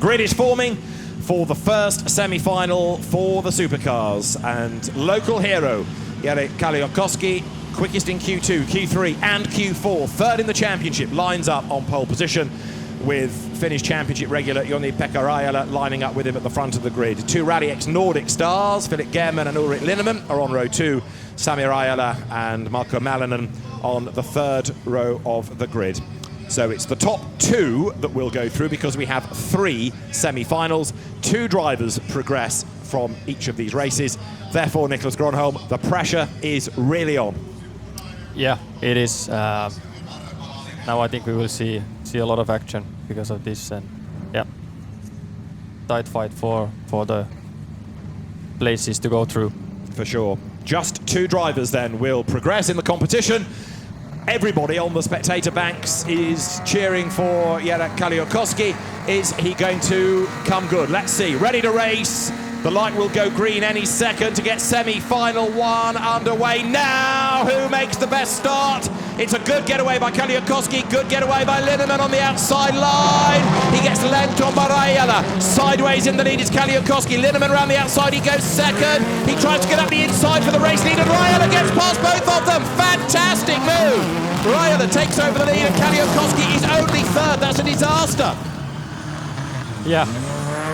grid is forming for the first semi-final for the supercars, and local hero Jarek Kaliakowski, quickest in Q2, Q3 and Q4, third in the championship, lines up on pole position with Finnish championship regular Joni-Pekka Rajala lining up with him at the front of the grid. Two RallyX Nordic stars, Philip German and Ulrik Linnemann, are on row 2, Sami Rajala and Marko Malinen on the third row of the grid. So it's the top 2 that will go through, because we have 3 semi-finals. 2 drivers progress from each of these races. Therefore, Niklas Gronholm, the pressure is really on. Yeah, it is. Now I think we will see a lot of action because of this, and yeah, tight fight for the places to go through. For sure. Just 2 drivers then will progress in the competition. Everybody on the spectator banks is cheering for Jarek Kaliakowski. Is he going to come good? Let's see. Ready to race. The light will go green any second to get semi-final 1 underway now. Who makes the best start? It's a good getaway by Kaliakowski, good getaway by Linnemann on the outside line. He gets lent on by Rajala. Sideways in the lead is Kaliakowski. Linnemann around the outside, he goes second. He tries to get up the inside for the race lead, and Rajala gets past both of them. Fantastic move. Rajala takes over the lead, and Kaliakowski is only third. That's a disaster. Yeah.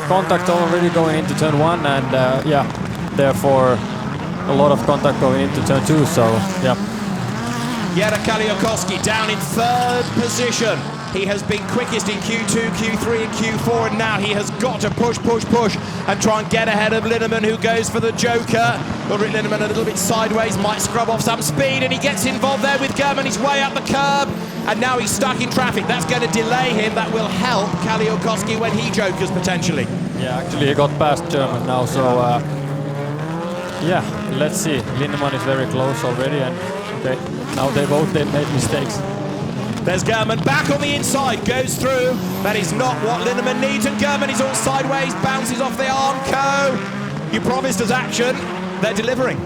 Contact already going into turn 1, and yeah, therefore a lot of contact going into turn 2, so yeah. Jarek Kaliakowski down in third position. He has been quickest in Q2, Q3 and Q4, and now he has got to push and try and get ahead of Linnemann, who goes for the joker. Ulrik Linnemann a little bit sideways, might scrub off some speed, and he gets involved there with German. He's way up the curb, and now he's stuck in traffic. That's going to delay him. That will help Kaliakowski when he jokers potentially. Yeah, actually he got past German now, so yeah, let's see. Linnemann is very close already, and okay, now they made mistakes. There's German back on the inside, goes through. That is not what Linnemann needs, and German is all sideways, bounces off the Armco. You promised us action, they're delivering.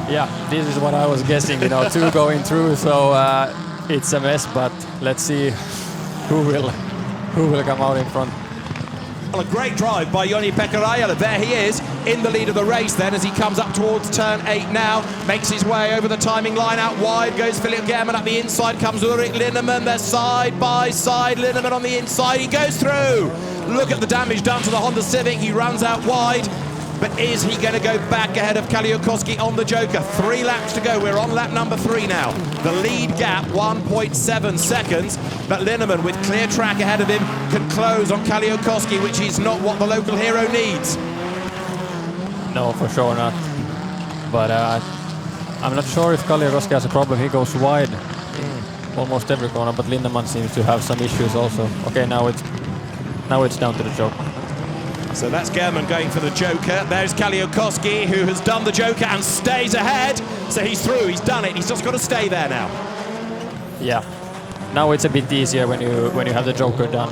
Yeah, this is what I was guessing, you know, 2 going through, so it's a mess, but let's see who will come out in front. Well, a great drive by Joni-Pekka Rajala. There he is, in the lead of the race then, as he comes up towards turn 8 now. Makes his way over the timing line. Out wide goes Philip German. Up the inside comes Ulrik Linnemann. They're side by side. Linnemann on the inside. He goes through. Look at the damage done to the Honda Civic. He runs out wide. But is he going to go back ahead of Kaliakowski on the joker? 3 laps to go. We're on lap number 3 now. The lead gap, 1.7 seconds. But Linnemann, with clear track ahead of him, can close on Kaliakowski, which is not what the local hero needs. No, for sure not. But I'm not sure if Kaliakowski has a problem. He goes wide almost every corner, but Linnemann seems to have some issues also. Okay, now it's down to the joker. So that's German going for the joker. There's Kaliakowski, who has done the joker and stays ahead. So he's through, he's done it. He's just got to stay there now. Yeah. Now it's a bit easier when you have the joker done.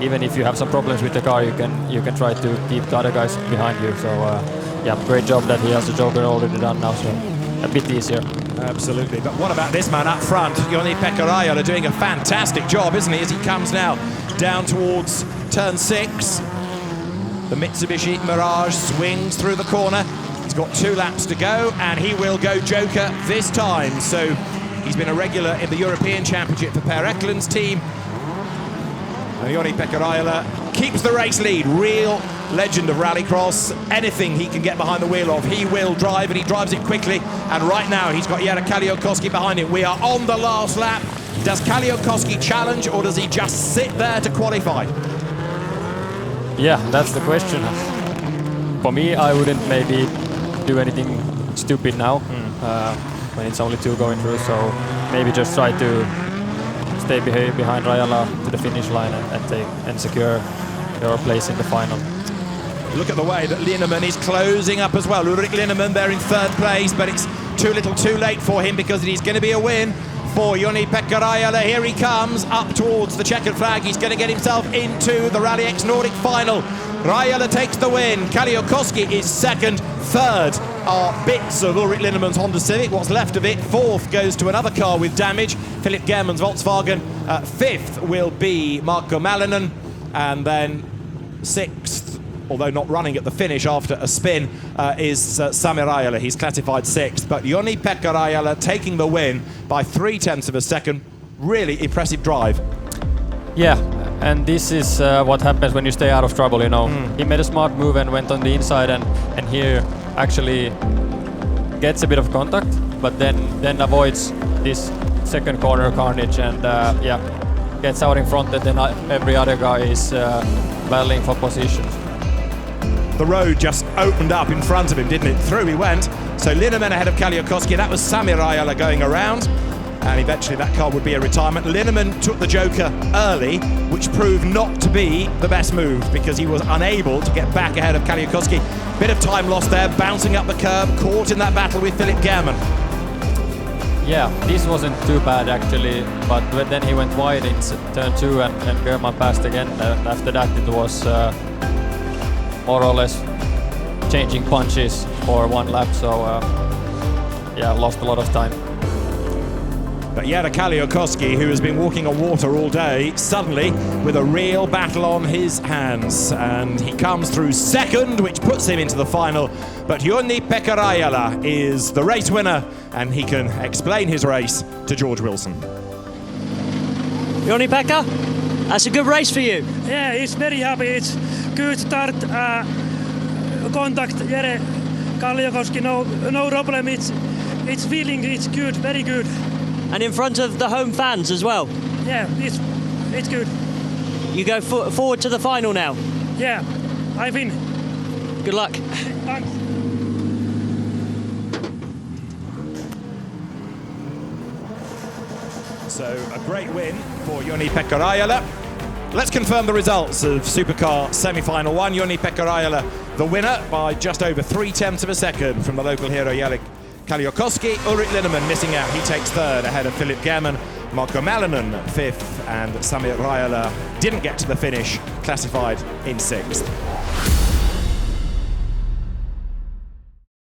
Even if you have some problems with the car, you can try to keep the other guys behind you. So yeah, great job that he has the joker already done now. So a bit easier. Absolutely. But what about this man up front? Joni-Pekka Rajala doing a fantastic job, isn't he? As he comes now down towards turn 6. The Mitsubishi Mirage swings through the corner. He's got 2 laps to go, and he will go joker this time. So he's been a regular in the European Championship for Per Eklund's team. And Joni-Pekka Rajala keeps the race lead. Real legend of rallycross. Anything he can get behind the wheel of, he will drive, and he drives it quickly. And right now, he's got Jarek Kaliakowski behind him. We are on the last lap. Does Kaliakowski challenge, or does he just sit there to qualify? Yeah, that's the question. For me, I wouldn't maybe do anything stupid now when it's only 2 going through. So maybe just try to stay behind Rajala to the finish line and secure your place in the final. Look at the way that Linnemann is closing up as well. Ulrik Linnemann there in 3rd place, but it's too little too late for him, because it is going to be a win for Joni-Pekka Rajala. Here he comes up towards the checkered flag. He's going to get himself into the RallyX Nordic final. Rajala takes the win. Kaliakowski is 2nd. 3rd are bits of Ulrik Linnemann's Honda Civic, what's left of it. 4th goes to another car with damage, Philip German's Volkswagen. 5th will be Marko Malinen, and then sixth, although not running at the finish after a spin, is Sami Rajala. He's classified sixth, but Joni-Pekka Rajala taking the win by 0.3 of a second. Really impressive drive. Yeah, and this is what happens when you stay out of trouble, you know. He made a smart move and went on the inside, and here actually gets a bit of contact, but then avoids this second corner carnage, and yeah, gets out in front, and then every other guy is battling for positions. The road just opened up in front of him, didn't it? Through he went. So Linnemann ahead of Kalliokoski. That was Sami Rajala going around, and eventually that car would be a retirement. Linnemann took the joker early, which proved not to be the best move because he was unable to get back ahead of Kalliokoski. Bit of time lost there, bouncing up the curb, caught in that battle with Philip German. Yeah, this wasn't too bad actually, but then he went wide in turn 2 and German passed again. After that it was more or less changing punches for one lap, so yeah, lost a lot of time. But Jere Kalliokoski, who has been walking on water all day, suddenly with a real battle on his hands. And he comes through second, which puts him into the final. But Joni-Pekka Rajala is the race winner, and he can explain his race to George Wilson. Joni-Pekka, that's a good race for you. Yeah, it's very happy. It's good start. Contact Jere Kalliokoski, no problem. It's feeling, it's good, very good. And in front of the home fans as well. Yeah, it's good. You go forward to the final now. Yeah, I win. Good luck. Thanks. So a great win for Joni-Pekka Rajala. Let's confirm the results of Supercar semi-final 1. Joni-Pekka Rajala, the winner by just over 0.3 of a second from the local hero Jere Kalliokoski. Ulrich Linnemann missing out. He takes third ahead of Philip German. Marko Malinen fifth, and Sami Rajala didn't get to the finish, classified in sixth.